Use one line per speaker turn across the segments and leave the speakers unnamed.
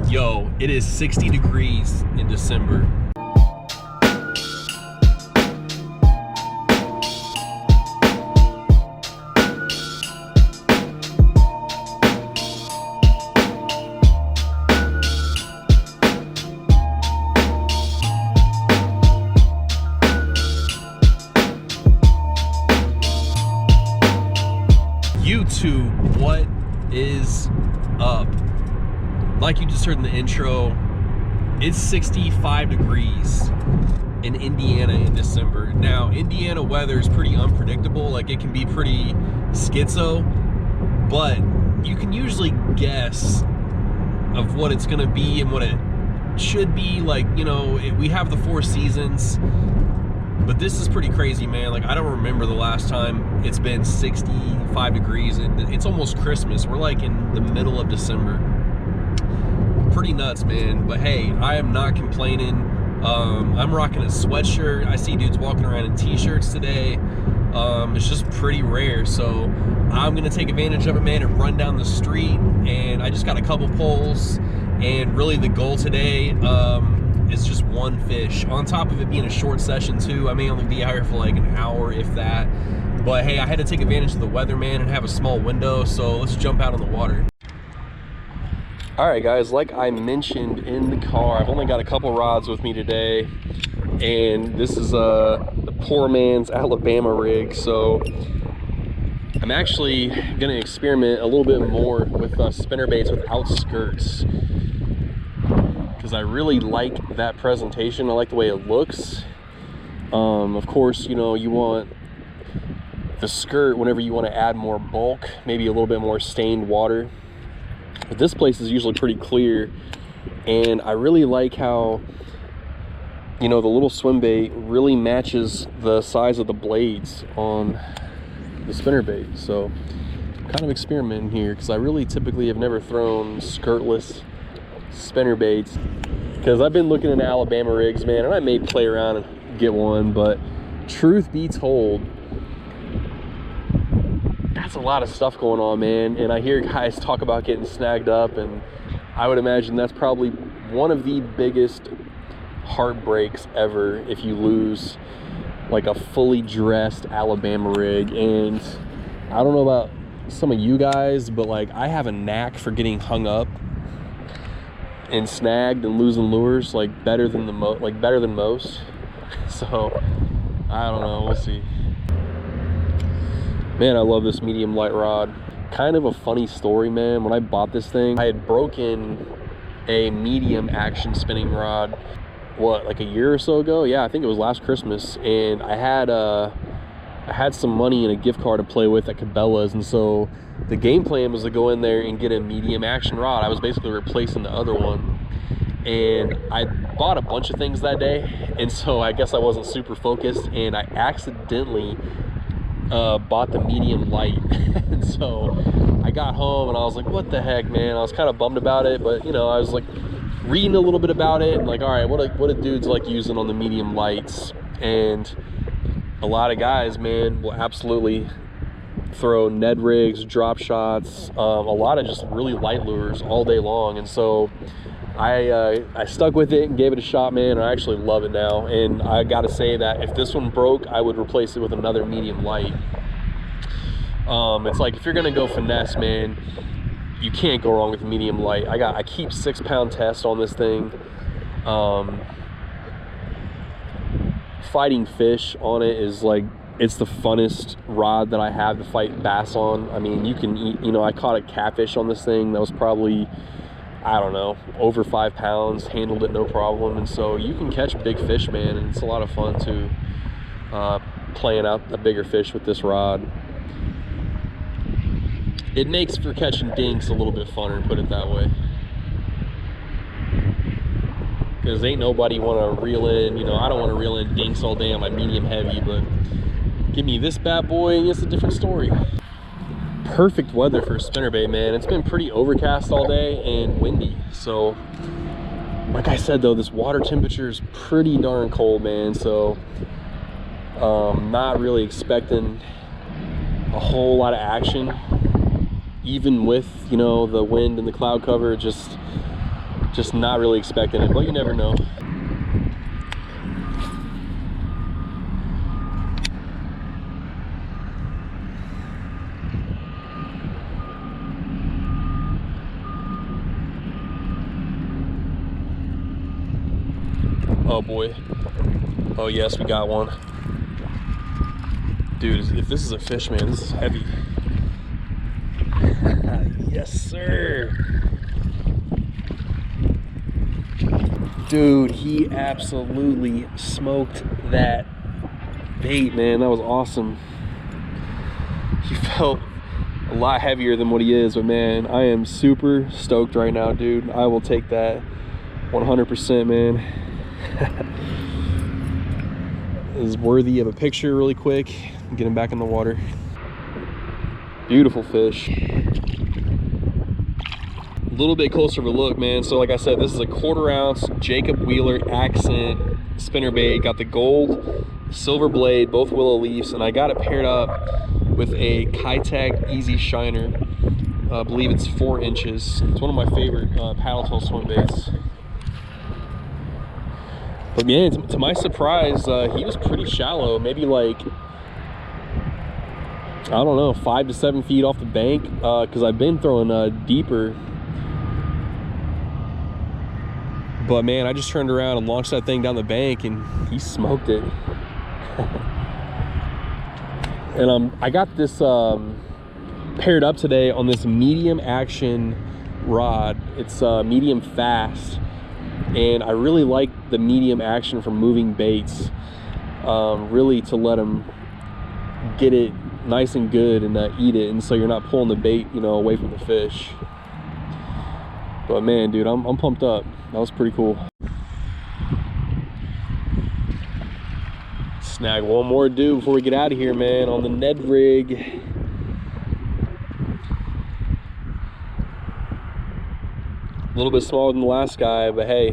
Yo, it is 60 degrees in December. YouTube, what is up? Like you just heard in the intro, it's 65 degrees in Indiana in December. Now, Indiana weather is pretty unpredictable. Like, it can be pretty schizo, but you can usually guess of what it's gonna be and what it should be. Like, you know, we have the 4 seasons, but this is pretty crazy, man. Like, I don't remember the last time it's been 65 degrees. It's almost Christmas. We're like in the middle of December. Pretty nuts, man. But hey, I am not complaining. I'm rocking a sweatshirt. I see dudes walking around in t-shirts today. It's just pretty rare, so I'm gonna take advantage of it, man, and run down the street. And I just got a couple poles, and really the goal today is just one fish. On top of it being a short session too, I may only be out here for like an hour, if that. But hey, I had to take advantage of the weather, man, and have a small window, so let's jump out on the water. All right, guys, like I mentioned in the car, I've only got a couple rods with me today, and this is the poor man's Alabama rig. So I'm actually gonna experiment a little bit more with spinner baits without skirts, because I really like that presentation. I like the way it looks. Of course, you know, you want the skirt whenever you want to add more bulk, maybe a little bit more stained water. But this place is usually pretty clear, and I really like how, you know, the little swim bait really matches the size of the blades on the spinner bait. So I'm kind of experimenting here, because I really typically have never thrown skirtless spinner baits, because I've been looking at Alabama rigs, man, and I may play around and get one, but truth be told, that's a lot of stuff going on, man. And I hear guys talk about getting snagged up, and I would imagine that's probably one of the biggest heartbreaks ever if you lose like a fully dressed Alabama rig. And I don't know about some of you guys, but like, I have a knack for getting hung up and snagged and losing lures like better than most. So I don't know, we'll see. Man, I love this medium light rod. Kind of a funny story, man. When I bought this thing, I had broken a medium action spinning rod, what, like a year or so ago? Yeah, I think it was last Christmas. And I had some money and a gift card to play with at Cabela's, and so the game plan was to go in there and get a medium action rod. I was basically replacing the other one. And I bought a bunch of things that day, and so I guess I wasn't super focused, and I accidentally bought the medium light. And so I got home and I was like, what the heck, man? I was kind of bummed about it, but you know, I was like reading a little bit about it and like, all right, what do dudes like using on the medium lights? And a lot of guys, man, will absolutely throw Ned rigs, drop shots, a lot of just really light lures all day long. And so I stuck with it and gave it a shot, man. I actually love it now, and I gotta say that if this one broke, I would replace it with another medium light. It's like, if you're gonna go finesse, man, you can't go wrong with medium light. I keep 6-pound test on this thing. Fighting fish on it is like, it's the funnest rod that I have to fight bass on. I mean, you can eat, you know, I caught a catfish on this thing that was probably, I don't know, over 5 pounds, handled it no problem. And so you can catch big fish, man, and it's a lot of fun too, playing out the bigger fish with this rod. It makes for catching dinks a little bit funner, put it that way, because ain't nobody want to reel in, you know, I don't want to reel in dinks all day on my medium heavy, but give me this bad boy and it's a different story. Perfect weather for a spinnerbait, man. It's been pretty overcast all day and windy. So like I said though, this water temperature is pretty darn cold, man. So not really expecting a whole lot of action, even with, you know, the wind and the cloud cover. Just Just not really expecting it, but you never know. Oh boy. Oh yes, we got one. Dude, if this is a fish, man, this is heavy. Yes, sir. Dude, he absolutely smoked that bait, man. That was awesome. He felt a lot heavier than what he is, but man, I am super stoked right now, dude. I will take that 100%, man. Is worthy of a picture really quick. Get him back in the water. Beautiful fish. A little bit closer of a look, man. So like I said, this is a 1/4 ounce Jacob Wheeler accent spinnerbait. Got the gold, silver blade, both willow leaves, and I got it paired up with a Kitech Easy Shiner. I believe it's 4 inches. It's one of my favorite paddle tail swim baits. But man, to my surprise, he was pretty shallow, maybe like, I don't know, 5 to 7 feet off the bank, because I've been throwing deeper. But man, I just turned around and launched that thing down the bank and he smoked it. And I got this paired up today on this medium action rod. It's medium fast. And I really like the medium action for moving baits, really to let them get it nice and good and eat it, and so you're not pulling the bait, you know, away from the fish. But man, dude, I'm pumped up. That was pretty cool. Snag one more dude before we get out of here, man, on the Ned rig. A little bit smaller than the last guy, but hey,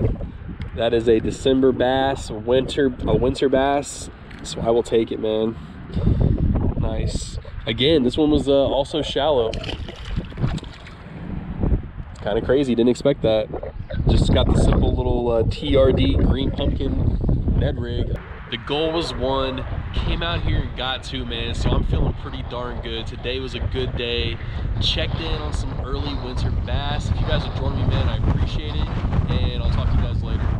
that is a December bass, a winter bass, so I will take it, man. Nice. Again, this one was also shallow. Kind of crazy, didn't expect that. Just got the simple little TRD green pumpkin Ned rig. The goal was 1, came out here and got 2, man, so I'm feeling pretty darn good. Today was a good day. Checked in on some early winter bass. If you guys are joining me, man, I appreciate it, and I'll talk to you guys later.